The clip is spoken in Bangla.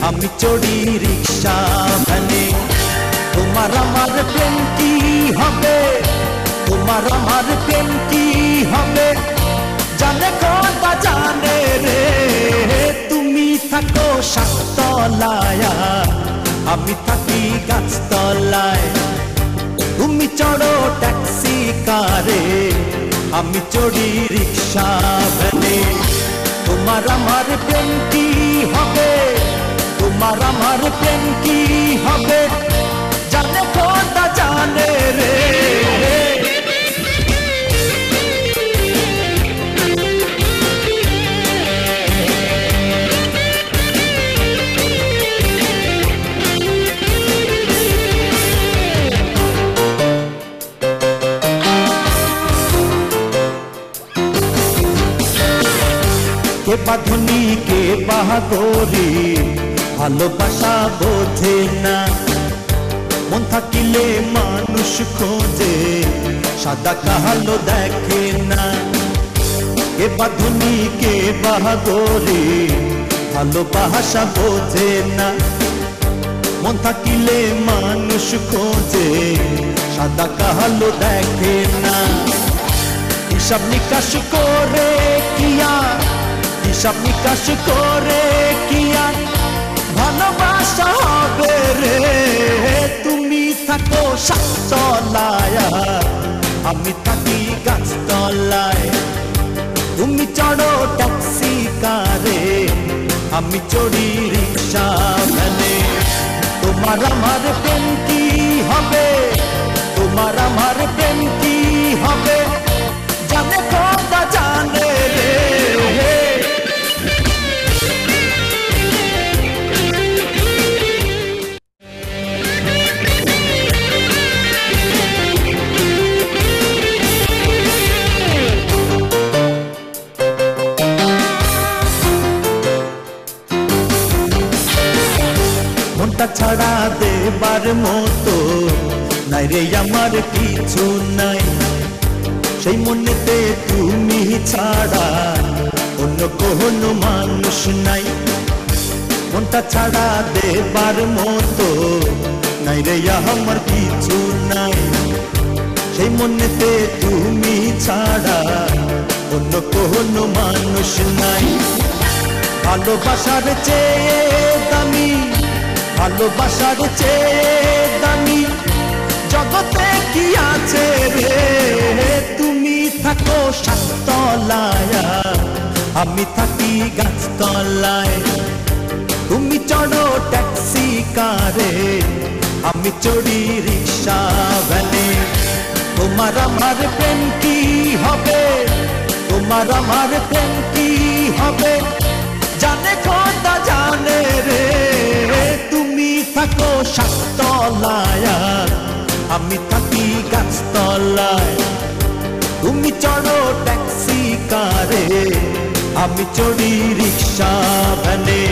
আমি চড়ি রিক্সা ভ্যানে। তোমার আমার প্রেম কি হবে, তোমার আমার প্রেম কি হবে, জানে খোদা জানে রে। তুমি থাকো সাততলায়, আমি থাকি গাছতলায়। তুমি চড়ো ট্যাক্সি কারে, আমি চড়ি রিক্সা ভ্যানে। তোমার আমার প্রেম কি হবে, তোমার আমার প্রেম কি হবে, জানে খোদা জানে রে। কে বাঁধনি কে বাহাগরি, ভালোবাসা বোঝে না। মন থাকিলে মানুষ খোঁজে, সাদা কালো দেখে না। কে বাঁধনি কে বাহাগরি, ভালোবাসা বোঝে না। মন থাকিলে মানুষ খোঁজে, সাদা কালো দেখে না। হিসাব নিকাশ করে কিয়া, হিসাব নিকাশ করে কিয়া ভালোবাসা হবে রে। তুমি থাকো সাততলায়, আমি থাকি গাছতলায়। তুমি চড়ো ট্যাক্সি কারে, আমি চড়ি রিক্সা ভ্যানে। তোমার আমার প্রেম কি হবে, তোমার আমার প্রেম কি হবে, জানে খোদা জানে রে। মনটা ছাড়া দেবার মতো নাই রে আমার কিছু নাই। সেই মনেতে তুমি ছাড়া অন্য কোনো মানুষ নাই। মনটা ছাড়া দেবার মতো নাই রে আমার কিছু নাই। সেই মনেতে তুমি ছাড়া অন্য কোনো মানুষ নাই। ভালোবাসার চেয়ে দামি, ভালোবাসার চেয়ে দামি জগতে কি আছে রে। তুমি থাকো সাততলায়, আমি থাকি গাছতলায়। তুমি চড়ো ট্যাক্সি কারে, আমি চড়ি রিক্সা ভ্যানে। তোমার আমার প্রেম কি হবে, তোমার আমার প্রেম কি হবে, জানে খোদা জানে রে। তুমি থাকো সাততলায়, আমি থাকি গাছতলায়। তুমি চড়ো ট্যাক্সি কারে, আমি চড়ি রিক্সা ভ্যানে।